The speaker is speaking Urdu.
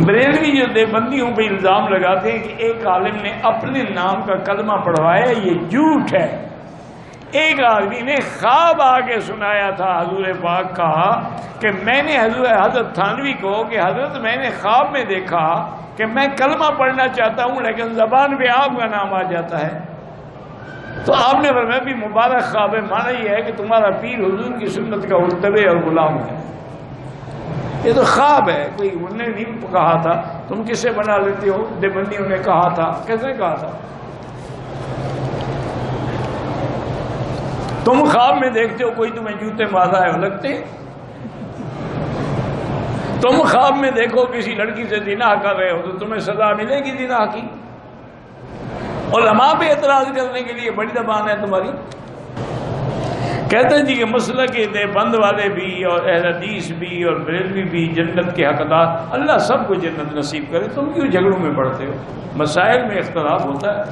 بریلوی جو دیوبندیوں پہ الزام لگاتے ہیں کہ ایک عالم نے اپنے نام کا کلمہ پڑھوایا، یہ جھوٹ ہے۔ ایک آدمی نے خواب آگے سنایا تھا حضور پاک کا کہ میں نے حضرت تھانوی کو کہ حضرت میں نے خواب میں دیکھا کہ میں کلمہ پڑھنا چاہتا ہوں لیکن زبان پہ آپ کا نام آ جاتا ہے۔ تو آپ نے فرمایا بھی مبارک خواب ہے، معنی یہ ہے کہ تمہارا پیر حضور کی سنت کا متبع اور غلام ہے۔ یہ تو خواب ہے، کوئی انہوں نے نہیں کہا تھا، تم کس سے بنا لیتے ہو؟ دیوبندیوں نے کہا تھا۔ کیسے کہا تھا؟ تم خواب میں دیکھتے ہو کوئی تمہیں جوتے مارا ہے، لگتے؟ تم خواب میں دیکھو کسی لڑکی سے زنا کر رہے ہو تو تمہیں سزا ملے گی زنا کی؟ علماء پہ اعتراض کرنے کے لیے بڑی زبان ہے تمہاری۔ کہتے ہیں جی کہ مسلک کے دیوبند والے بھی اور اہل حدیث بھی اور بریلوی بھی جنت کے حقدار، اللہ سب کو جنت نصیب کرے، تم کیوں جھگڑوں میں پڑتے ہو؟ مسائل میں اختلاف ہوتا ہے۔